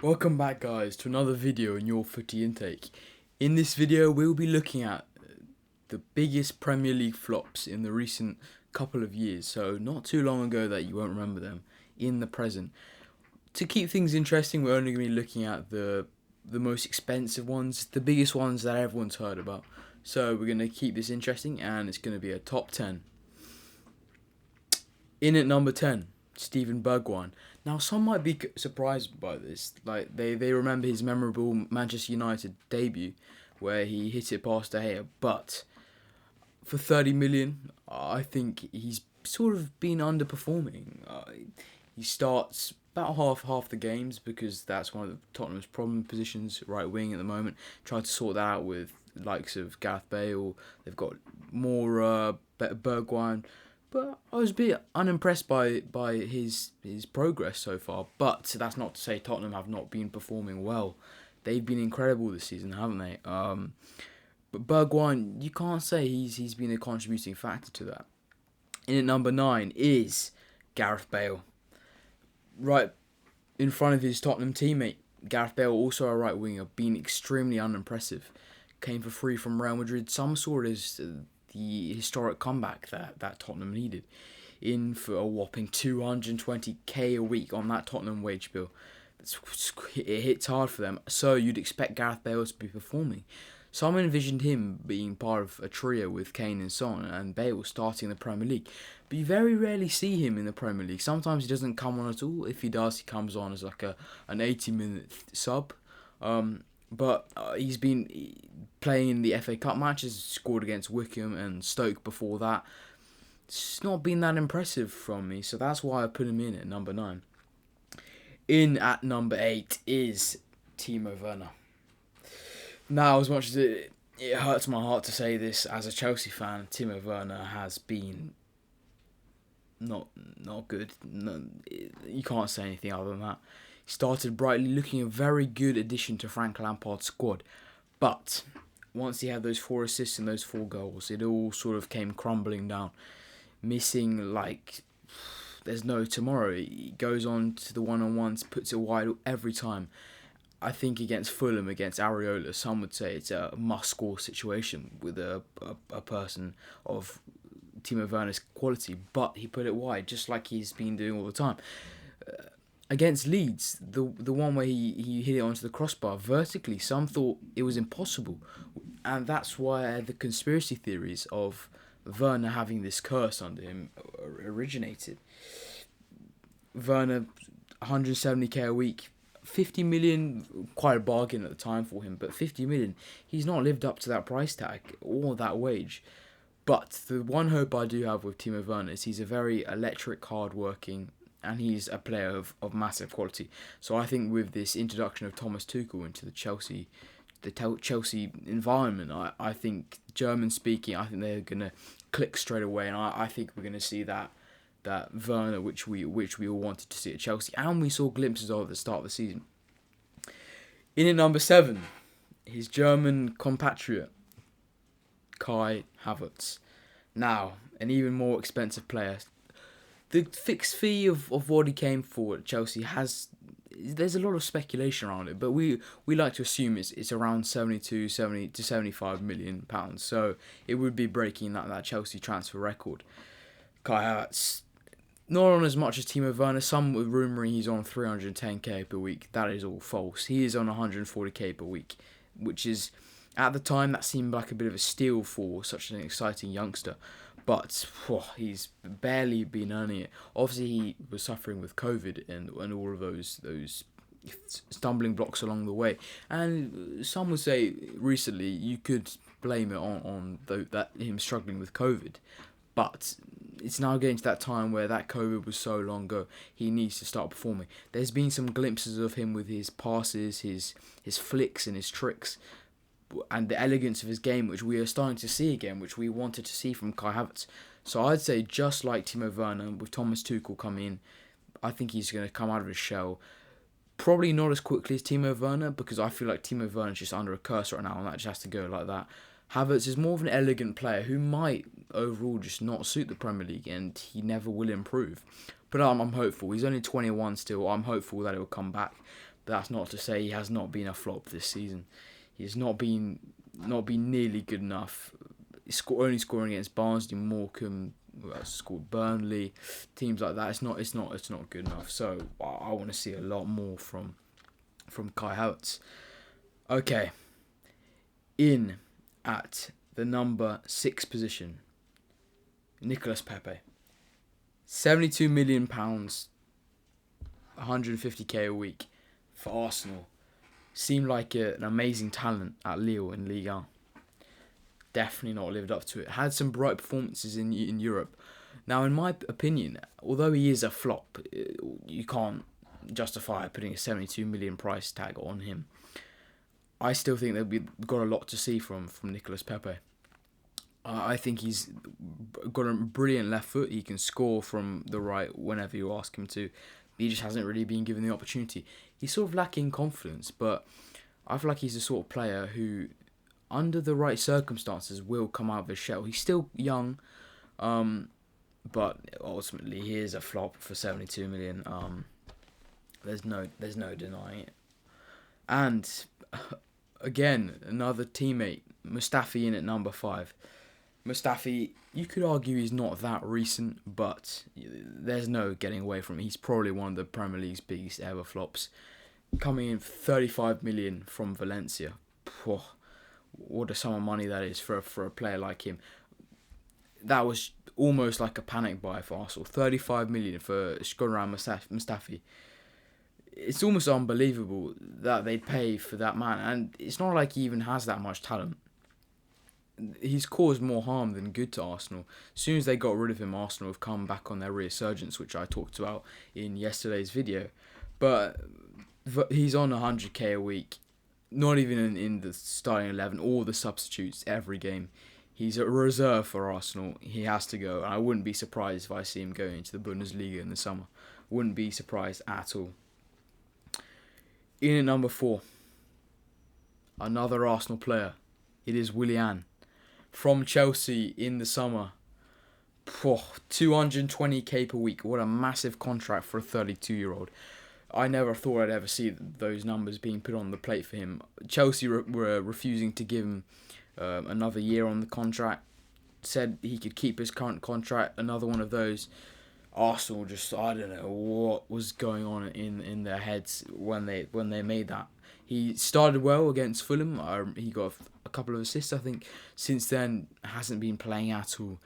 Welcome back, guys, to another video in your footy intake. In this video we'll be looking at the biggest Premier League flops in the recent couple of years, so not too long ago that you won't remember them, in the present. To keep things interesting, we're only going to be looking at the most expensive ones, the biggest ones that everyone's heard about. So we're going to keep this interesting, and it's going to be a top 10. In at number 10, Steven Bergwijn. Now, some might be surprised by this. Like, they remember his memorable Manchester United debut, where he hit it past De Gea. But for 30 million, I think he's sort of been underperforming. He starts about half the games because that's one of Tottenham's problem positions, right wing at the moment. Tried to sort that out with likes of Gareth Bale. They've got more better Bergwijn. But I was a bit unimpressed by his progress so far. But that's not to say Tottenham have not been performing well. They've been incredible this season, haven't they? But Bergwijn, you can't say he's been a contributing factor to that. In at number 9 is Gareth Bale. Right in front of his Tottenham teammate, Gareth Bale, also a right winger, been extremely unimpressive. Came for free from Real Madrid. Some saw it as the historic comeback that Tottenham needed, in for a whopping 220k a week on that Tottenham wage bill. It hits hard for them, so you'd expect Gareth Bale to be performing. Some envisioned him being part of a trio with Kane and Son and Bale starting the Premier League, but you very rarely see him in the Premier League. Sometimes he doesn't come on at all. If he does, he comes on as like an 80-minute sub. But he's been playing in the FA Cup matches, scored against Wickham and Stoke before that. It's not been that impressive from me, so that's why I put him in at number 9. In at number 8 is Timo Werner. Now, as much as it hurts my heart to say this as a Chelsea fan, Timo Werner has been not good. No, you can't say anything other than that. He started brightly, looking a very good addition to Frank Lampard's squad. But once he had those 4 assists and those 4 goals, it all sort of came crumbling down. Missing like there's no tomorrow. He goes on to the one-on-ones, puts it wide every time. I think against Fulham, against Areola, some would say it's a must-score situation with a person of Timo Werner's quality. But he put it wide, just like he's been doing all the time. Against Leeds, the one where he hit it onto the crossbar vertically, some thought it was impossible. And that's why the conspiracy theories of Werner having this curse under him originated. Werner, 170k a week, 50 million, quite a bargain at the time for him, but 50 million, he's not lived up to that price tag or that wage. But the one hope I do have with Timo Werner is he's a very electric, hard-working, and he's a player of massive quality. So I think with this introduction of Thomas Tuchel into the Chelsea environment, I think German speaking, I think they're gonna click straight away, and I think we're gonna see that Werner which we all wanted to see at Chelsea, and we saw glimpses of at the start of the season. In at number 7, his German compatriot Kai Havertz. Now, an even more expensive player. The fixed fee of what he came for at Chelsea there's a lot of speculation around it, but we like to assume it's around 70 to 75 million pounds. So it would be breaking that Chelsea transfer record. Kai Havertz, not on as much as Timo Werner. Some were rumouring he's on 310k per week. That is all false. He is on 140k per week, which is, at the time, that seemed like a bit of a steal for such an exciting youngster. But he's barely been earning it. Obviously, he was suffering with COVID and all of those stumbling blocks along the way. And some would say recently you could blame it on him struggling with COVID. But it's now getting to that time where that COVID was so long ago, he needs to start performing. There's been some glimpses of him with his passes, his flicks and his tricks, and the elegance of his game, which we are starting to see again, which we wanted to see from Kai Havertz. So I'd say, just like Timo Werner, with Thomas Tuchel coming in, I think he's going to come out of his shell. Probably not as quickly as Timo Werner, because I feel like Timo Werner's just under a curse right now, and that just has to go like that. Havertz is more of an elegant player who might overall just not suit the Premier League, and he never will improve. But I'm hopeful. He's only 21 still. I'm hopeful that it will come back. That's not to say he has not been a flop this season. He has not been nearly good enough. Only scoring against Barnsley, Morecambe, scored Burnley, teams like that. It's not good enough. So I want to see a lot more from Kai Havertz. Okay, in at the number 6 position, Nicolas Pepe. £72 million, 150k a week for Arsenal. Seemed like an amazing talent at Lille in Ligue 1. Definitely not lived up to it. Had some bright performances in Europe. Now, in my opinion, although he is a flop, you can't justify putting a 72 million price tag on him. I still think that we've got a lot to see from Nicolas Pepe. I think he's got a brilliant left foot. He can score from the right whenever you ask him to. He just hasn't really been given the opportunity. He's sort of lacking confidence, but I feel like he's the sort of player who, under the right circumstances, will come out of his shell. He's still young, but ultimately he is a flop for 72 million. There's no denying it. And again, another teammate, Mustafi, in at number 5. Mustafi, you could argue he's not that recent, but there's no getting away from it. He's probably one of the Premier League's biggest ever flops. Coming in for 35 million from Valencia. What a sum of money that is for a player like him. That was almost like a panic buy for Arsenal. 35 million for Shkodran Mustafi. It's almost unbelievable that they'd pay for that man. And it's not like he even has that much talent. He's caused more harm than good to Arsenal. As soon as they got rid of him, Arsenal have come back on their resurgence, which I talked about in yesterday's video. But he's on 100k a week, not even in the starting 11 or the substitutes every game. He's a reserve for Arsenal. He has to go. And I wouldn't be surprised if I see him going into the Bundesliga in the summer. Wouldn't be surprised at all. In at number 4, another Arsenal player. It is Willian. From Chelsea in the summer. 220k per week. What a massive contract for a 32-year-old. I never thought I'd ever see those numbers being put on the plate for him. Chelsea were refusing to give him another year on the contract. Said he could keep his current contract. Another one of those. Arsenal just, I don't know what was going on in their heads when they made that. He started well against Fulham. He got a couple of assists, I think. Since then, hasn't been playing at all.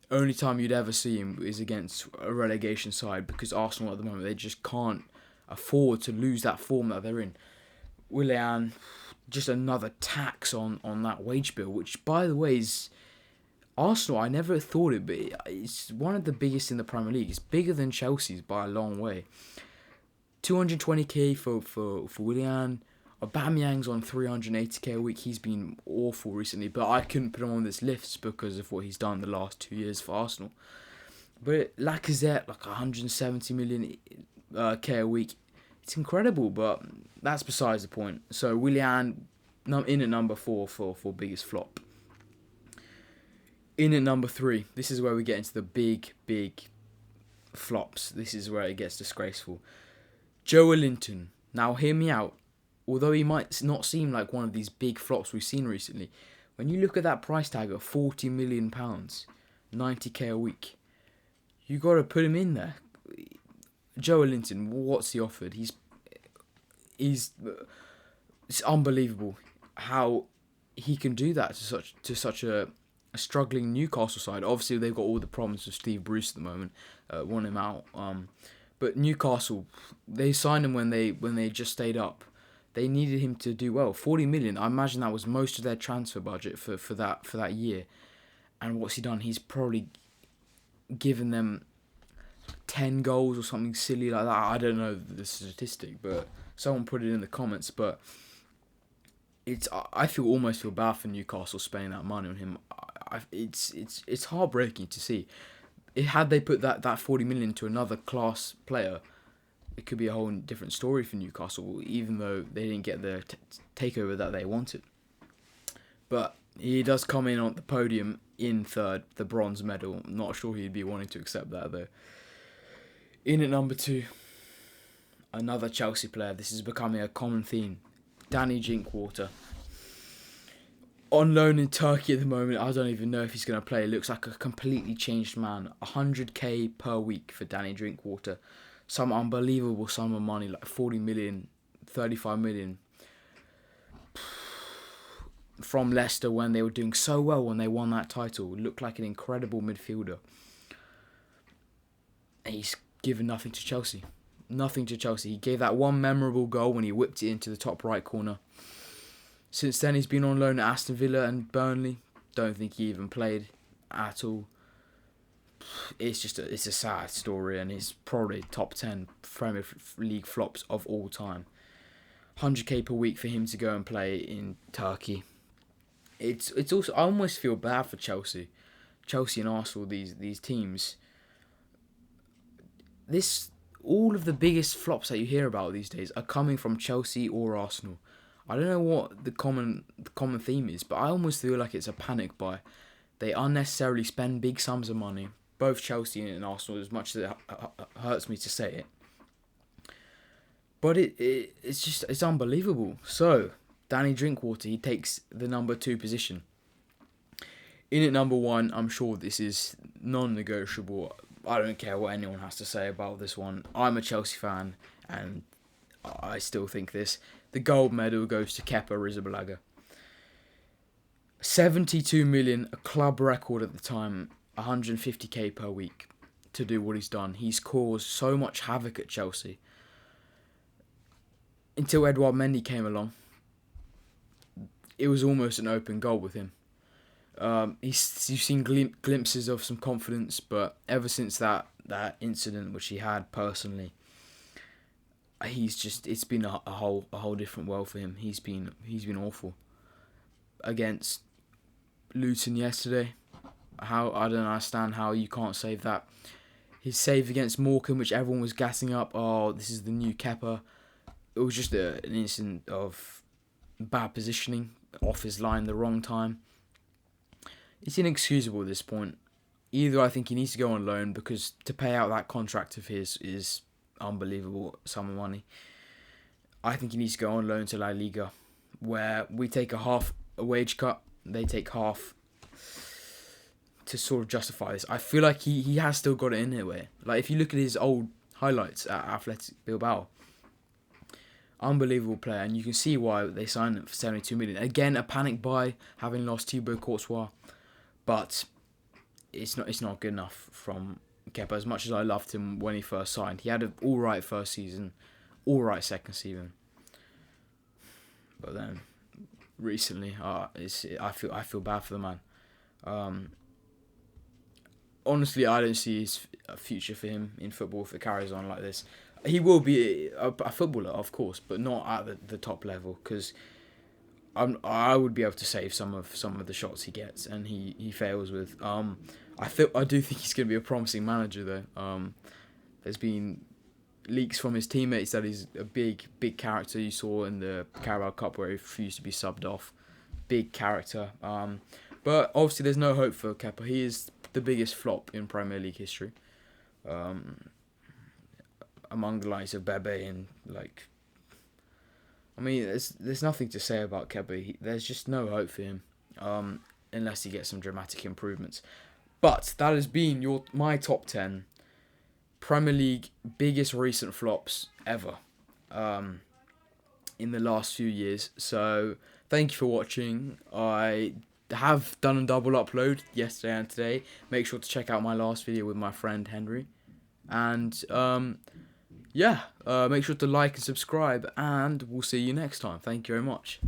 Only time you'd ever see him is against a relegation side, because Arsenal at the moment, they just can't afford to lose that form that they're in. Willian, just another tax on that wage bill, which, by the way, is Arsenal. I never thought it, but it's one of the biggest in the Premier League. It's bigger than Chelsea's by a long way. 220k for Willian. Aubameyang's on 380k a week. He's been awful recently, but I couldn't put him on this list because of what he's done the last 2 years for Arsenal. But Lacazette, like 170 million k a week. It's incredible, but that's besides the point. So Willian in at number 4 for biggest flop. In at number 3, this is where we get into the big flops. This is where it gets disgraceful. Joelinton. Now, hear me out. Although he might not seem like one of these big flops we've seen recently, when you look at that price tag of £40 million, 90k a week, you got to put him in there. Joelinton, what's he offered? It's unbelievable how he can do that to such a struggling Newcastle side. Obviously, they've got all the problems with Steve Bruce at the moment. Want him out. But Newcastle, they signed him when they just stayed up. They needed him to do well. 40 million. I imagine that was most of their transfer budget for that year. And what's he done? He's probably given them 10 goals or something silly like that. I don't know the statistic, but someone put it in the comments. But I almost feel bad for Newcastle spending that money on him. It's heartbreaking to see. Had they put that 40 million to another class player, it could be a whole different story for Newcastle, even though they didn't get the takeover that they wanted. But he does come in on the podium in third, the bronze medal. I'm not sure he'd be wanting to accept that, though. In at number 2, Another Chelsea player. This is becoming a common theme. Danny Drinkwater. On loan in Turkey at the moment. I don't even know if he's going to play. It looks like a completely changed man. 100k per week for Danny Drinkwater. Some unbelievable sum of money, like 40 million, 35 million. From Leicester when they were doing so well when they won that title. Looked like an incredible midfielder. And he's given nothing to Chelsea. Nothing to Chelsea. He gave that one memorable goal when he whipped it into the top right corner. Since then, he's been on loan at Aston Villa and Burnley. Don't think he even played at all. It's a sad story, and it's probably top 10 Premier League flops of all time. 100k per week for him to go and play in Turkey. It's also, I almost feel bad for Chelsea and Arsenal. These teams. All of the biggest flops that you hear about these days are coming from Chelsea or Arsenal. I don't know what the common theme is, but I almost feel like it's a panic buy. They unnecessarily spend big sums of money, both Chelsea and Arsenal, as much as it hurts me to say it. But it's unbelievable. So, Danny Drinkwater, he takes the number 2 position. In at number 1, I'm sure this is non-negotiable. I don't care what anyone has to say about this one. I'm a Chelsea fan, and I still think this. The gold medal goes to Kepa Arrizabalaga. 72 million, a club record at the time, 150k per week to do what he's done. He's caused so much havoc at Chelsea. Until Edouard Mendy came along, it was almost an open goal with him. You've seen glimpses of some confidence, but ever since that incident which he had personally, it's been a whole different world for him. He's been awful. Against Luton yesterday, I don't understand how you can't save that. His save against Morecambe, which everyone was gassing up. Oh, this is the new Kepa. It was just an incident of bad positioning, off his line the wrong time. It's inexcusable at this point. Either I think he needs to go on loan, because to pay out that contract of his is unbelievable sum of money. I think he needs to go on loan to La Liga, where we take a wage cut, they take half, to sort of justify this. I feel like he has still got it in here. Way. Like, if you look at his old highlights at Athletic Bilbao, unbelievable player, and you can see why they signed him for 72 million. Again, a panic buy, having lost Thibaut Courtois, but it's not good enough from Kepa. As much as I loved him when he first signed, he had an all right first season, all right second season, but then recently, I feel bad for the man. Honestly, I don't see a future for him in football if it carries on like this. He will be a footballer, of course, but not at the top level, because I would be able to save some of the shots he gets, and he fails with. I do think he's going to be a promising manager though. There's been leaks from his teammates that he's a big character. You saw in the Carabao Cup where he refused to be subbed off. Big character. But obviously there's no hope for Kepa. He is the biggest flop in Premier League history. Among the likes of Bebe and there's nothing to say about Kepa. There's just no hope for him, unless he gets some dramatic improvements. But that has been my top 10 Premier League biggest recent flops ever, in the last few years. So thank you for watching. I have done a double upload yesterday and today. Make sure to check out my last video with my friend Henry, and make sure to like and subscribe, and we'll see you next time. Thank you very much.